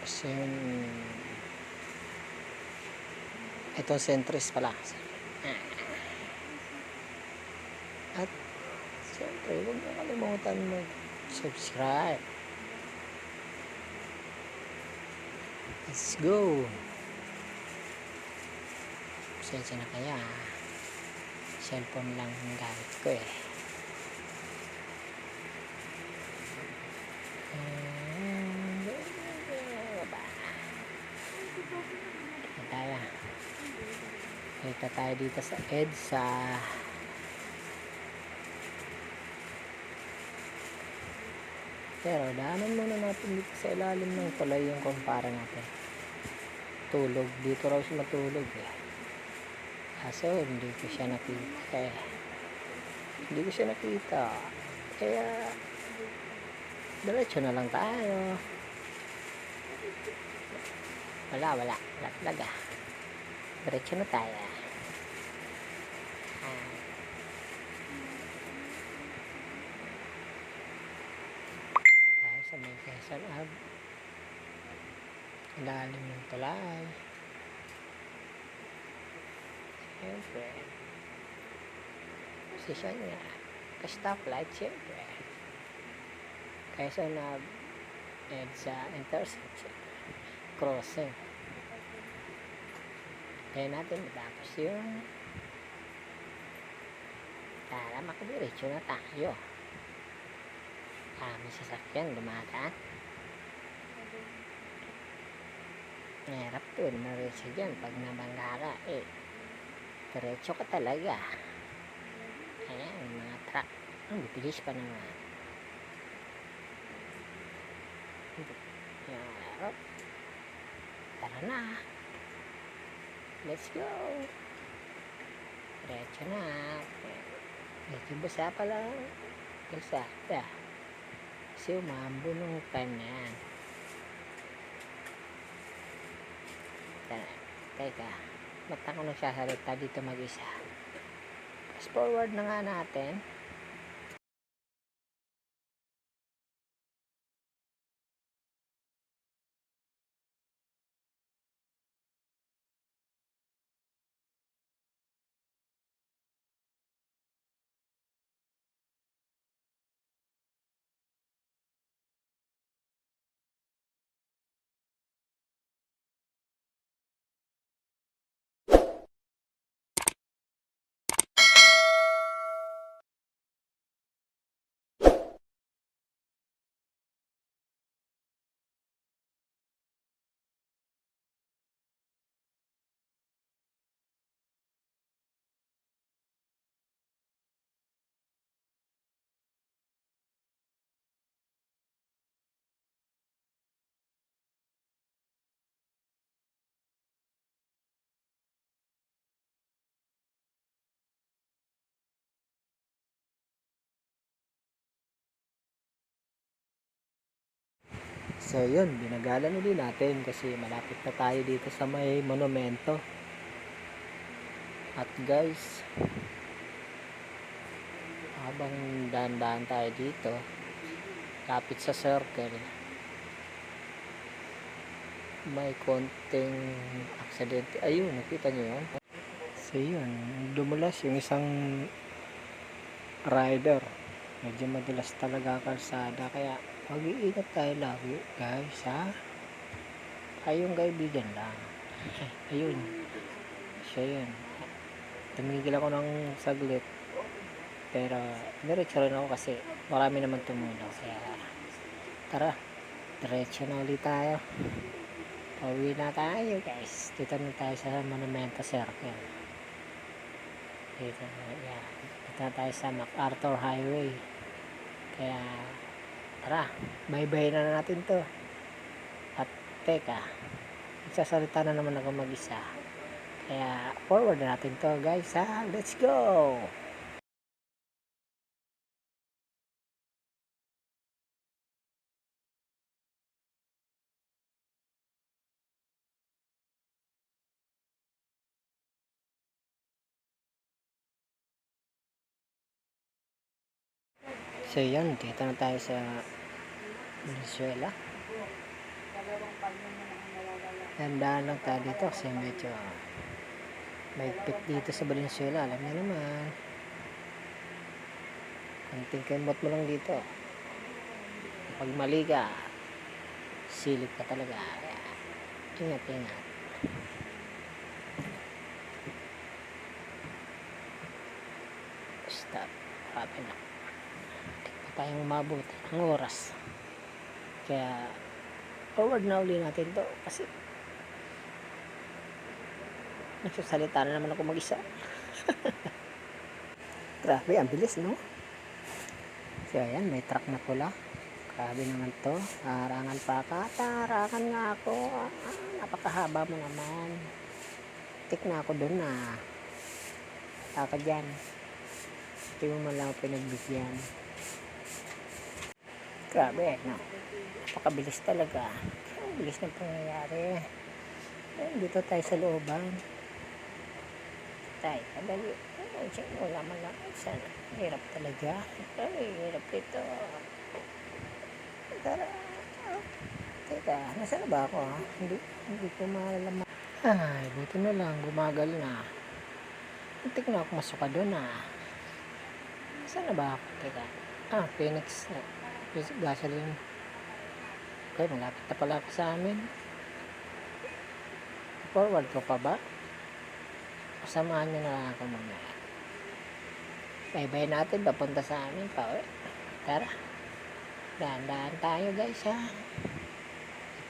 Kasi itong centris pala. At siyempre, huwag niyo kalimutan mag-subscribe. Let's go! Pasensya na kaya, cellphone lang ang gamit ko eh. Kita tayo dito sa EDSA. Pero daanan muna natin dito sa ilalim ng tulay yung kumpara natin. Tulog, dito raw siya matulog eh. Kaso hindi ko siya nakita eh. Hindi ko siya nakita. Kaya diretso na lang tayo. Wala talaga. Diretso na tayo. Tayo sa may Quezon Ave. Ilalim ng tulay. Siyempre. Posisyon niya. Ka-stoplight siyempre. Quezon Ave. EDSA intersection. Crossing. Kaya natin matapos yun para makadiretso na tayo. May sasakyan dumadaan. Mahirap to diretso dyan pag nabangga ka eh. Diretso ka talaga. Ayan mga truck. Bibilis pa naman. Tara na. Let's go. Diretso na. Medyo basa pala. Basa. Kasi umambo nung time na yan. Teka. Ba't ako nagsasalita dito mag-isa? Fast forward na nga natin. So yun, binagalan ulit natin kasi malapit na tayo dito sa may monumento. At guys, habang dahan-dahan tayo dito, lapit sa circle, may konting aksidente. Ayun, nakita nyo yun? So yun, dumulas yung isang rider. Medyo madulas talaga kalsada, kaya mag-iingat tayo lagi guys ha. Kayong kaibigan lang. Ayun, siya yun. Tumigil ako ng saglit, pero diretso rin ako kasi marami naman tumulong. Kaya tara, diretso na ulit tayo. Pauwi na tayo guys. Dito na tayo sa Monumento Circle. Dito na tayo sa MacArthur Highway. Kaya tara, bye-bye na natin to. At teka, nagsasalita na naman ako mag-isa. Kaya forward na natin to guys ha. Let's go! So yan, dito na tayo sa Venezuela. Tandaan lang tayo dito kasi medyo mahigpit dito sa Valenzuela. Alam niyo naman. Konting kemot mo lang dito. Pag mali ka, silip ka talaga. Kaya, ingat. Stop. Happy na. Hindi pa tayong umabot ng oras. Kaya, forward na uli natin to kasi nagsasalita na naman ako mag-isa. Grabe, ang bilis, no? So, ayan, may truck na pula. Grabe naman to. Harangan pa ka. Harangan nga ako. Napakahaba mo naman. Tik na ako dun na. Taka dyan. Hindi mo man lang ako pinagbigyan. Grabe, no? Napakabilis talaga. Ang bilis ng pangyayari. Dito tayo sa looban. Tayo, kadali. Wala man lang. Sana. Hirap talaga. Ay, hirap ito. Tara. Teka, nasa na ba ako ha? Hindi ko malalaman. Ay, buti na lang. Gumagal na. Muntik na ako masuka doon ha. Nasa na ba ako? Teka. Phoenix. Gasoline. Okay, malapit na pala ako sa amin. Forward ko pa ba? Samahan nyo na lang ako mamaya. Bye-bye natin. Papunta sa amin pa. Tara. Dahan-dahan tayo guys ha.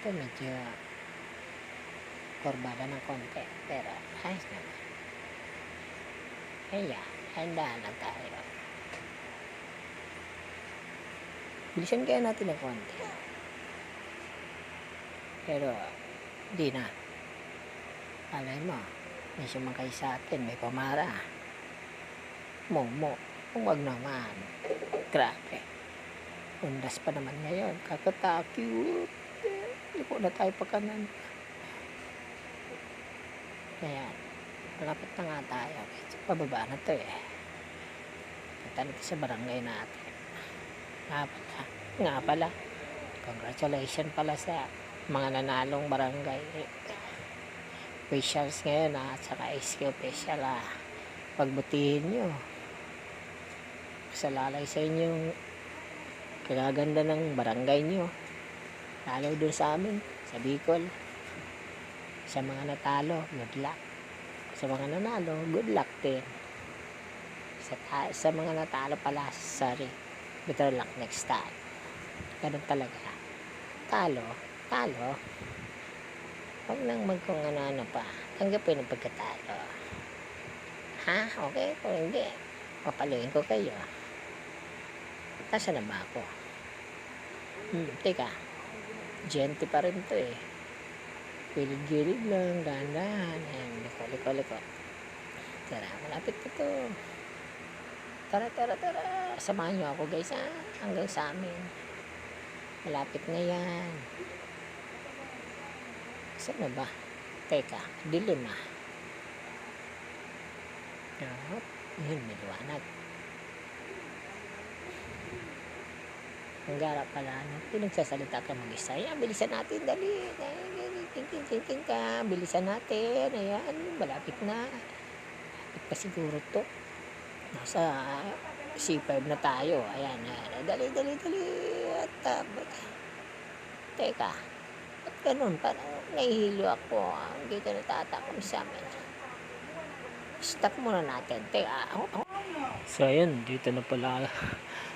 Ito medyo kurbada ng konti. Pero ayos naman. Ayan. Dahan lang tayo. Bilisan kaya natin ng konti. Pero hindi na. Alay mo. May sumakay sa atin. May pamara. Momo. Kung wag naman. Grabe. Undas pa naman ngayon. Kakatakyut. Liko na tayo pa kanan. Ayan. Malapit na nga tayo. Pababa na to eh. Punta natin sa barangay natin. Nga pala. Congratulations pala sa mga nanalong barangay officials ngayon at saka SK official pagbutihin nyo. Salalay sa inyong kagaganda ng barangay nyo. Lalo dun sa amin, sa Bicol. Sa mga natalo, good luck. Sa mga nanalo, good luck din. Sa mga natalo pala, sorry. Better luck next time. Ganun talaga. Talo. Huwag nang magkung ano pa. Tanggapin ang pagkatalo. Ha? Okay? Kung hindi, papaluin ko kayo. Nasaan na ba ako? Teka. Gente pa rin to eh. Gilid-gilid lang, dahan-dahan. Ayan, liko. Tara, malapit na to. Tara. Samahan nyo ako guys ha. Hanggang sa amin. Malapit na yan. Saan na ba? Teka, dilim na. Yun, may liwanag. Ang gara pala, pinagsasalita ka mag-isa. Ayan, bilisan natin, dali. King ka, bilisan natin. Ayan, malapit na. Malapit pa siguro to. Nasa C5 na tayo. Ayan. Dali. At, teka. At ganun, parang nahihilo ako. Hindi ka natatakam sa amin. Stop muna natin. Teka. So, ayun. Dito na pala.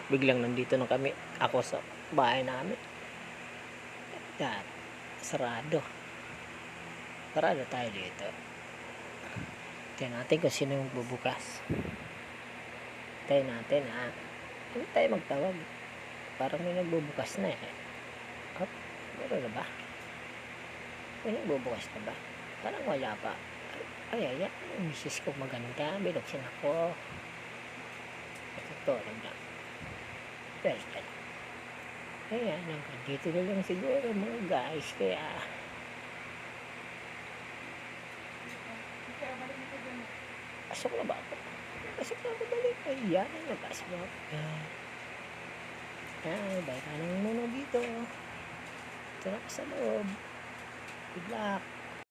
Biglang nandito na kami. Ako sa bahay namin. Yan. Sarado tayo dito. Tignan natin kung sino yung bubukas. Tayo natin ha. Hindi tayo magtawag. Parang may nagbubukas na eh. Meron na ba? May nagbubukas na ba? Parang wala pa. Ay. Yung misis ko maganda. Binuksin ako. Ito na. Perfect. Ayan. Dito na lang siguro mga guys. Kaya pasok na ba ako? Balik. Ayan, napasok na ako. Ay, baka nang muna dito. Tira ka sa loob. Good luck.